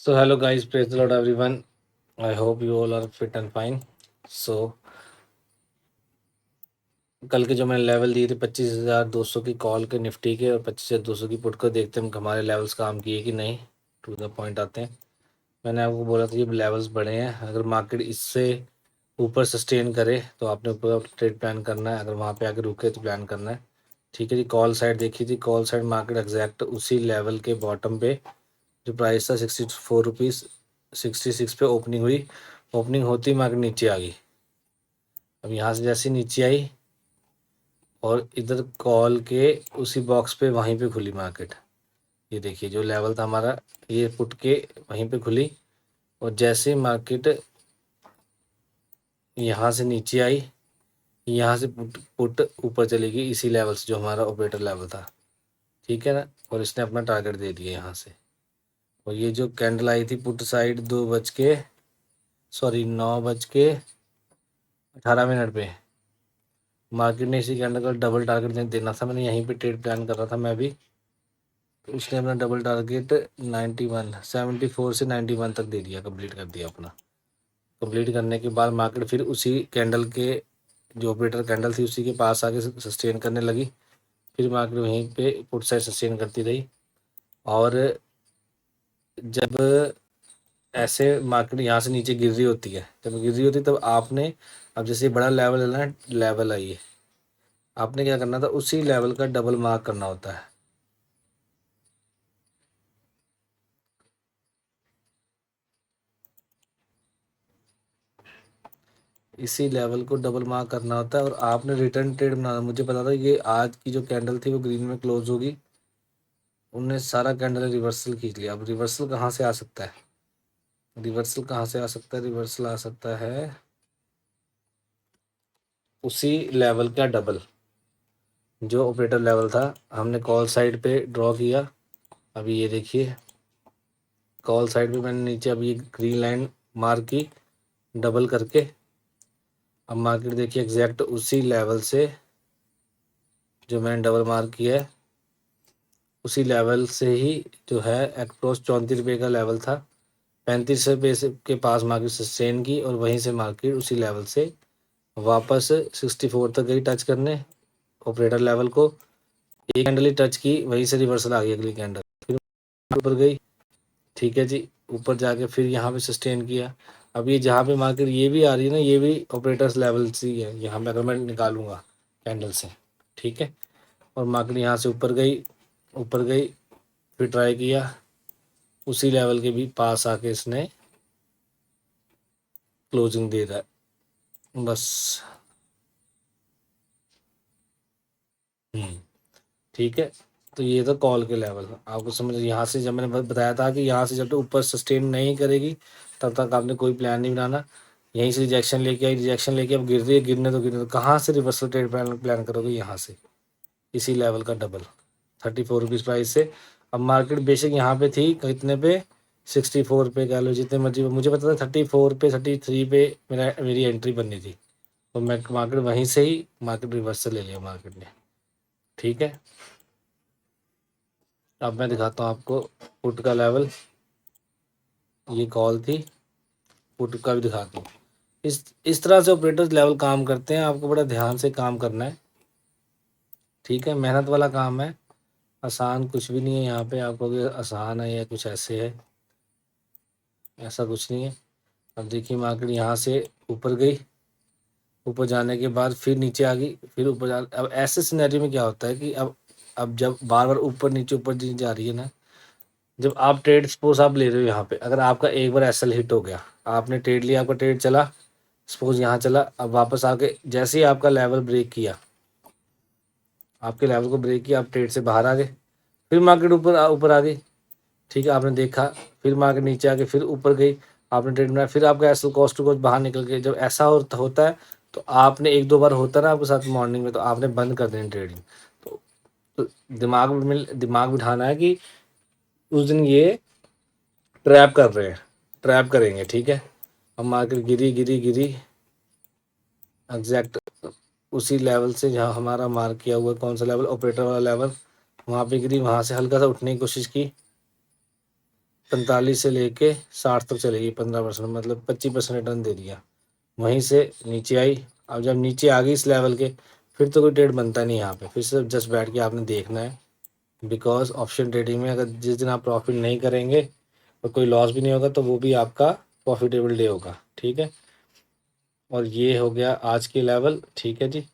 So hello guys, praise the Lord everyone. I hope you all are fit and fine. So कल के जो मैंने level दिए थे 25,200 की कॉल के निफ्टी के और 25,200 की पुट को देखते हैं हमारे लेवल्स काम किए कि नहीं। टू द पॉइंट आते हैं। मैंने आपको बोला था ये लेवल्स बड़े हैं, अगर मार्केट इससे ऊपर सस्टेन करे तो आपने ऊपर ट्रेड प्लान करना है, अगर वहाँ पे आके रुके तो प्लान करना है। ठीक है जी। कॉल साइड देखी थी, कॉल साइड मार्केट एग्जैक्ट उसी लेवल के बॉटम पे जो प्राइस था 64 रुपीज़ 66 पे ओपनिंग हुई। ओपनिंग होती ही मार्केट नीचे आ गई। अब यहाँ से जैसे नीचे आई और इधर कॉल के उसी बॉक्स पे वहीं पे खुली मार्केट। ये देखिए जो लेवल था हमारा, ये पुट के वहीं पे खुली और जैसे ही मार्केट यहाँ से नीचे आई, यहाँ से पुट ऊपर चली गई इसी लेवल से जो हमारा ऑपरेटर लेवल था। ठीक है ना। और इसने अपना टारगेट दे दिया यहाँ से। और ये जो कैंडल आई थी पुट साइड 9:18 पे मार्केट ने इसी कैंडल का डबल टारगेट देना था। मैंने यहीं पे ट्रेड प्लान कर रहा था मैं भी, तो उसने अपना डबल टारगेट 74 से 91 तक दे दिया, कंप्लीट कर दिया अपना। कंप्लीट करने के बाद मार्केट फिर उसी कैंडल के जो ऑपरेटर कैंडल थी उसी के पास आके सस्टेन करने लगी। फिर मार्केट वहीं पे पुट साइड सस्टेन करती रही और जब ऐसे मार्केट यहाँ से नीचे गिर रही होती है, जब गिर रही होती है तब आपने, अब जैसे बड़ा लेवल है ना, लेवल आई है, आपने क्या करना था उसी लेवल का डबल मार्क करना होता है। इसी लेवल को डबल मार्क करना होता है और आपने रिटर्न ट्रेड बनाना। मुझे पता था ये आज की जो कैंडल थी वो ग्रीन में क्लोज होगी, उनने सारा कैंडल रिवर्सल खींच लिया। अब रिवर्सल कहाँ से आ सकता है, रिवर्सल कहाँ से आ सकता है, रिवर्सल आ सकता है उसी लेवल का डबल जो ऑपरेटर लेवल था, हमने कॉल साइड पे ड्रॉ किया। अभी ये देखिए कॉल साइड पे मैंने नीचे अभी ये ग्रीन लाइन मार्क की डबल करके। अब मार्केट देखिए एग्जैक्ट उसी लेवल से जो मैंने डबल मार्क किया है उसी लेवल से ही जो है अप्रोच 34 रुपये का लेवल था, 35 रुपये के पास मार्केट सस्टेन की और वहीं से मार्केट उसी लेवल से वापस 64 तक गई टच करने ऑपरेटर लेवल को। एक कैंडल ही टच की, वहीं से रिवर्सल आ गई अगली कैंडल, फिर ऊपर गई। ठीक है जी। ऊपर जाके फिर यहाँ पे सस्टेन किया। अब ये जहाँ पे मार्केट ये भी आ रही है ना, ये भी ऑपरेटर्स लेवल से ही है, यहाँ पे अगर मैं निकालूंगा कैंडल से। ठीक है। और मार्केट यहाँ से ऊपर गई, ऊपर गई, फिर ट्राई किया उसी लेवल के भी पास आके इसने क्लोजिंग दे रहा है बस। ठीक है। तो ये था कॉल के लेवल, आपको समझ, यहाँ से जब मैंने बताया था कि यहाँ से जब तक ऊपर सस्टेन नहीं करेगी तब तक आपने कोई प्लान नहीं बनाना। यहीं से रिजेक्शन लेके आई, रिजेक्शन लेके अब गिर रही है, गिरने तो गिरने तो कहाँ से रिवर्सल ट्रेड प्लान करोगे, यहाँ से इसी लेवल का डबल 34 रुपीज़ प्राइस से। अब मार्केट बेशक यहाँ पे थी कितने पे, 64 पे कह लो, जितने मर्जी। मुझे पता था 34 पे 33 पे मेरी एंट्री बननी थी, तो मैं मार्केट वहीं से ही मार्केट रिवर्सल ले लिया मार्केट ने। ठीक है। अब मैं दिखाता हूँ आपको पुट का लेवल, ये कॉल थी, पुट का भी दिखाता हूँ। इस तरह से ऑपरेटर्स लेवल काम करते हैं, आपको बड़ा ध्यान से काम करना है। ठीक है। मेहनत वाला काम है, आसान कुछ भी नहीं है। यहाँ पे आपको कि आसान है या कुछ ऐसे है, ऐसा कुछ नहीं है। अब देखिए मार्केट यहाँ से ऊपर गई, ऊपर जाने के बाद फिर नीचे आ गई, फिर ऊपर जा। अब ऐसे सिनेरियो में क्या होता है कि अब जब बार बार ऊपर नीचे जा रही है ना, जब आप ट्रेड सपोज आप ले रहे हो यहाँ पे, अगर आपका एक बार एसएल हिट हो गया, आपने ट्रेड लिया, आपका ट्रेड चला, सपोज यहाँ चला, अब वापस आके जैसे ही आपका लेवल ब्रेक किया, आपके लेवल को ब्रेक किया, आप ट्रेड से बाहर आ गए, फिर मार्केट ऊपर ऊपर आ गई। ठीक है। आपने देखा, फिर मार्केट नीचे आके फिर ऊपर गई, आपने ट्रेड बनाया, फिर आपका एसएल कॉस्ट टू कॉस्ट बाहर निकल गए। जब ऐसा होता है तो आपने एक दो बार होता है ना आपके साथ मॉर्निंग में, तो आपने बंद कर देनी ट्रेडिंग। तो दिमाग बिठाना है कि उस दिन ये ट्रैप कर रहे हैं, ट्रैप करेंगे। ठीक है। अब मार्केट गिरी गिरी गिरी एग्जैक्ट उसी लेवल से जहाँ हमारा मार्क किया हुआ कौन सा लेवल, ऑपरेटर वाला लेवल, वहाँ पे गिरी, वहाँ से हल्का सा उठने की कोशिश की, 45 से लेके 60 तक चलेगी, 15%, मतलब 25% रिटर्न दे दिया। वहीं से नीचे आई, अब जब नीचे आ गई इस लेवल के, फिर तो कोई ट्रेड बनता नहीं यहाँ पे, फिर सिर्फ जस्ट बैठ के आपने देखना है। बिकॉज ऑप्शन ट्रेडिंग में अगर जिस दिन आप प्रॉफिट नहीं करेंगे और कोई लॉस भी नहीं होगा तो वो भी आपका प्रॉफिटेबल डे होगा। ठीक है, और ये हो गया आज के लेवल। ठीक है जी,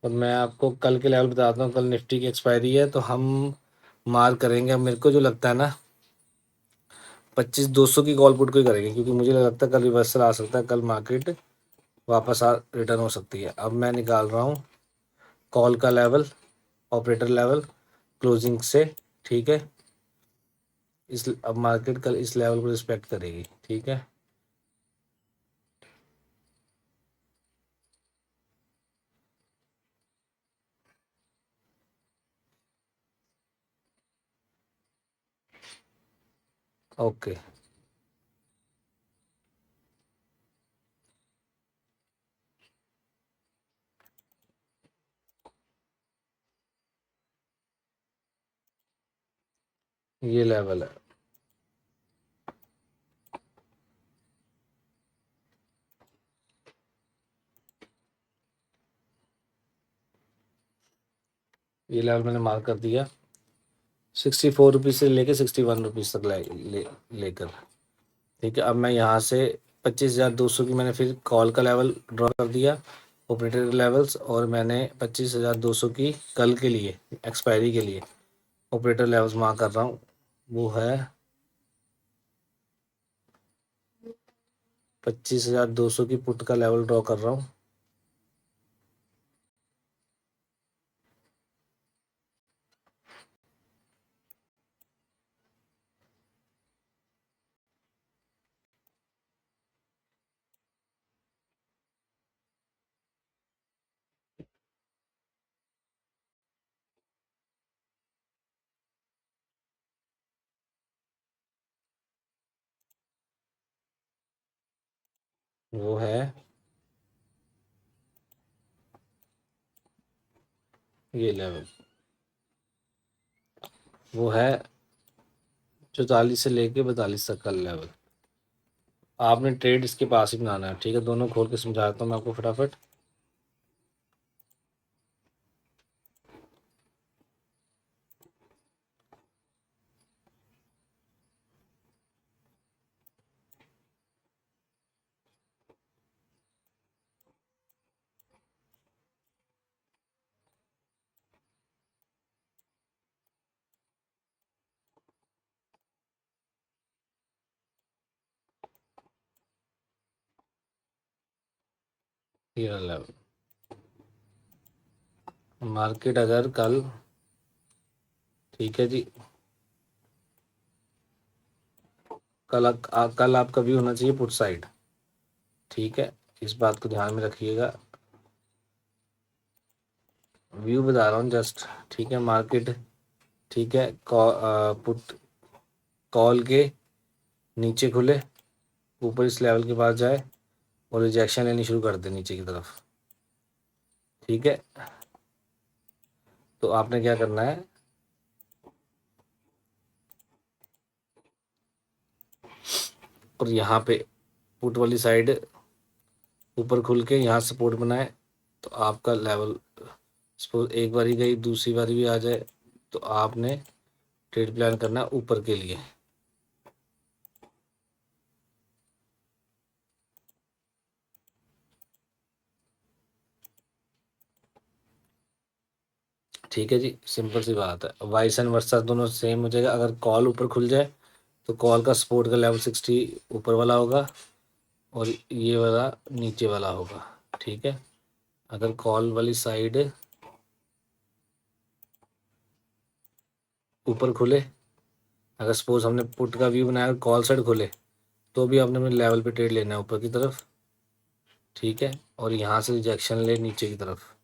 और मैं आपको कल के लेवल बताता हूँ। कल निफ्टी की एक्सपायरी है तो हम मार्क करेंगे। अब मेरे को जो लगता है ना 25,200 की कॉल पुट को ही करेंगे, क्योंकि मुझे लगता है कल रिवर्सल आ सकता है, कल मार्केट वापस आ रिटर्न हो सकती है। अब मैं निकाल रहा हूँ कॉल का लेवल, ऑपरेटर लेवल क्लोजिंग से। ठीक है, इस अब मार्केट कल इस लेवल को रिस्पेक्ट करेगी। ठीक है, ओके, ये लेवल है। ये लेवल मैंने मार्क कर दिया 64 रुपीज़ से लेके 61 रुपीज़ तक लेकर। ठीक है, अब मैं यहाँ से 25,200 की मैंने फिर कॉल का लेवल ड्रॉ कर दिया, ऑपरेटर लेवल्स, और मैंने 25,200 की कल के लिए एक्सपायरी के लिए ऑपरेटर लेवल्स मार्क कर रहा हूँ। वो है 25,200 की पुट का लेवल ड्रॉ कर रहा हूँ। वो है ये लेवल, वो है 44 से लेके 42 तक का लेवल। आपने ट्रेड इसके पास ही बनाना है। ठीक है, दोनों खोल के समझाता हूँ मैं आपको फटाफट। ये लेवल, मार्केट अगर कल, ठीक है जी, कल आपका व्यू होना चाहिए पुट साइड। ठीक है, इस बात को ध्यान में रखिएगा, व्यू बता रहा हूँ जस्ट। ठीक है, मार्केट, ठीक है, पुट कॉल के नीचे खुले, ऊपर इस लेवल के पास जाए और रिजेक्शन लेनी शुरू कर दे नीचे की तरफ। ठीक है, तो आपने क्या करना है, और यहाँ पे पुट वाली साइड ऊपर खुल के यहाँ सपोर्ट बनाए, तो आपका लेवल सपोज एक बारी गई, दूसरी बारी भी आ जाए, तो आपने ट्रेड प्लान करना है ऊपर के लिए। ठीक है जी, सिंपल सी बात है। वाइस एंड वर्सा दोनों सेम हो जाएगा। अगर कॉल ऊपर खुल जाए तो कॉल का सपोर्ट का लेवल 60 ऊपर वाला होगा और ये वाला नीचे वाला होगा। ठीक है, अगर कॉल वाली साइड ऊपर खुले, अगर सपोज हमने पुट का व्यू बनाया और कॉल साइड खुले, तो भी आपने अपने लेवल पे ट्रेड लेना है ऊपर की तरफ। ठीक है, और यहाँ से रिजेक्शन ले नीचे की तरफ,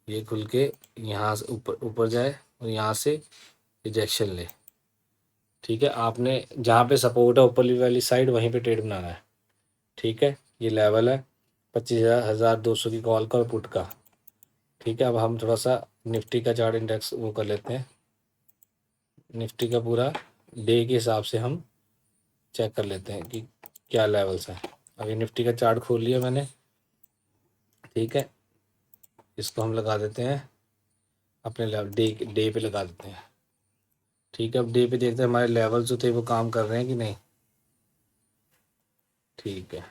ये खुल के यहाँ से ऊपर ऊपर जाए और यहाँ से रिजेक्शन ले। ठीक है, आपने जहाँ पे सपोर्ट है ऊपर वाली साइड वहीं पे ट्रेड बनाना है। ठीक है, ये लेवल है 25,200 की कॉल का और पुट का। ठीक है, अब हम थोड़ा सा निफ्टी का चार्ट इंडेक्स वो कर लेते हैं। निफ्टी का पूरा डे के हिसाब से हम चेक कर लेते हैं कि क्या लेवल्स हैं। अभी निफ्टी का चार्ट खोल लिया मैंने, ठीक है। इसको हम लगा देते हैं अपने लेवल डे पे लगा देते हैं, ठीक है। अब डे पे देखते हैं हमारे लेवल जो थे वो काम कर रहे हैं कि नहीं, ठीक है।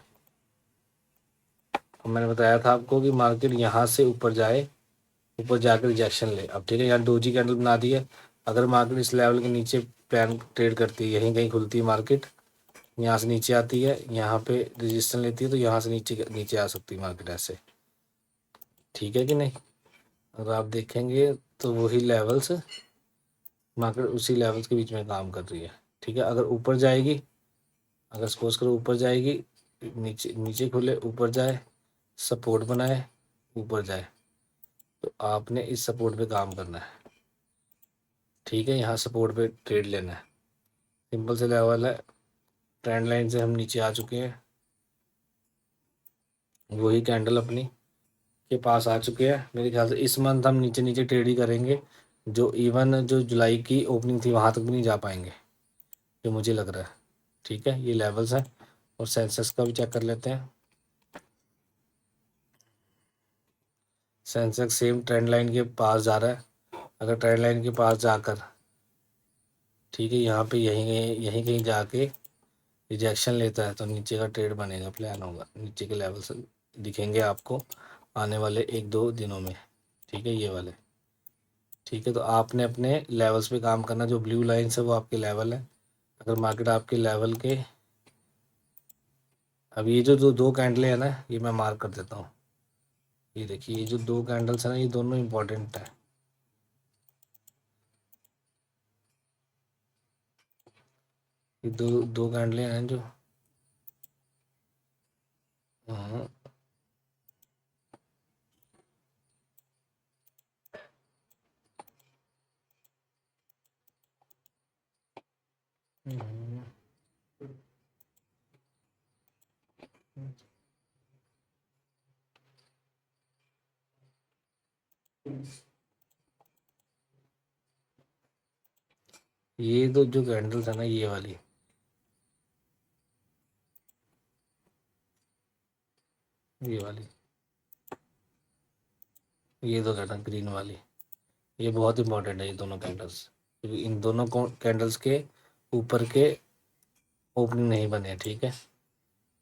अब मैंने बताया था आपको कि मार्केट यहाँ से ऊपर जाए, ऊपर जाकर रिजेक्शन ले। अब ठीक है, यहाँ डोजी कैंडल बना दी है। अगर मार्केट इस लेवल के नीचे प्लान ट्रेड करती है, यहीं कहीं खुलती है मार्केट, यहाँ से नीचे आती है, यहाँ पे रजिस्टेंस लेती है, तो यहाँ से नीचे नीचे आ सकती है मार्केट ऐसे, ठीक है कि नहीं। अगर आप देखेंगे तो वही लेवल्स, मार्केट उसी लेवल्स के बीच में काम कर रही है, ठीक है। अगर ऊपर जाएगी, अगर सपोज करो ऊपर जाएगी, नीचे नीचे खुले ऊपर जाए, सपोर्ट बनाए ऊपर जाए, तो आपने इस सपोर्ट पे काम करना है, ठीक है। यहाँ सपोर्ट पे ट्रेड लेना है, सिंपल से लेवल है। ट्रेंड लाइन से हम नीचे आ चुके हैं, वही कैंडल अपनी के पास आ चुके हैं। मेरे ख्याल से इस मंथ हम नीचे नीचे ट्रेड ही करेंगे, जो इवन जो जुलाई की ओपनिंग थी वहाँ तक भी नहीं जा पाएंगे, जो मुझे लग रहा है, ठीक है। ये लेवल्स हैं। और सेंसेक्स का भी चेक कर लेते हैं। सेंसेक्स सेम ट्रेंड लाइन के पास जा रहा है। अगर ट्रेंड लाइन के पास जाकर, ठीक है, यहाँ पे यहीं यहीं कहीं जाके रिजेक्शन लेता है, तो नीचे का ट्रेड बनेगा, प्लान होगा, नीचे के लेवल से दिखेंगे आपको आने वाले 1-2 दिनों में, ठीक है, ये वाले, ठीक है। तो आपने अपने लेवल्स पे काम करना, जो ब्लू लाइन्स है वो आपके लेवल है। अगर मार्केट आपके लेवल के, अब ये जो दो कैंडलें हैं ना, ये मैं मार्क कर देता हूँ। ये देखिए, ये जो 2 कैंडल्स हैं ना, ये दोनों इंपॉर्टेंट है। ये दो कैंडलें हैं जो, हाँ, हम्म, ये दो जो कैंडल्स है ना, ये वाली, ये वाली, ये दो कैंडल ग्रीन वाली, ये बहुत इंपॉर्टेंट है, ये दोनों कैंडल्स, क्योंकि इन दोनों कैंडल्स के ऊपर के ओपनिंग नहीं बने हैं, ठीक है।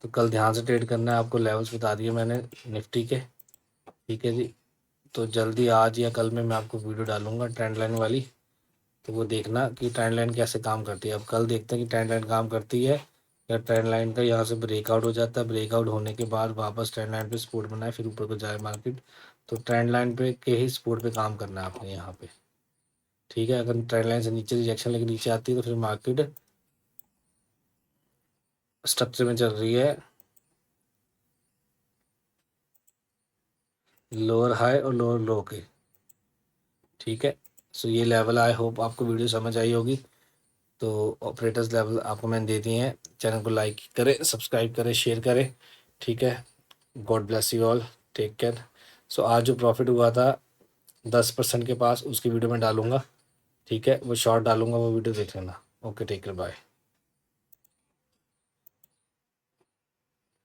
तो कल ध्यान से ट्रेड करना है, आपको लेवल्स बता दिए मैंने निफ्टी के, ठीक है जी। तो जल्दी आज या कल में मैं आपको वीडियो डालूंगा ट्रेंड लाइन वाली, तो वो देखना कि ट्रेंड लाइन कैसे काम करती है। अब कल देखते हैं कि ट्रेंड लाइन काम करती है या ट्रेंड लाइन का यहाँ से ब्रेकआउट हो जाता है, ब्रेकआउट होने के बाद वापस ट्रेंड लाइन पे सपोर्ट बनाए, फिर ऊपर को जाए मार्केट। तो ट्रेंड लाइन पे के ही सपोर्ट पे काम करना है आपने यहाँ पे, ठीक है। अगर ट्रेंड लाइन से नीचे रिजेक्शन लेके नीचे आती है, तो फिर मार्केट स्ट्रक्चर में चल रही है लोअर हाई और लोअर लो के, ठीक है। सो ये लेवल, आई होप आपको वीडियो समझ आई होगी। तो ऑपरेटर्स लेवल आपको मैंने दे दिए हैं। चैनल को लाइक करें, सब्सक्राइब करें, शेयर करें, ठीक है। God bless you all, take care. So आज जो प्रॉफिट हुआ था 10% के पास, उसकी वीडियो मैं डालूंगा, ठीक है। वो शॉर्ट डालूंगा, वो वीडियो देख लेना। Okay, take care, bye.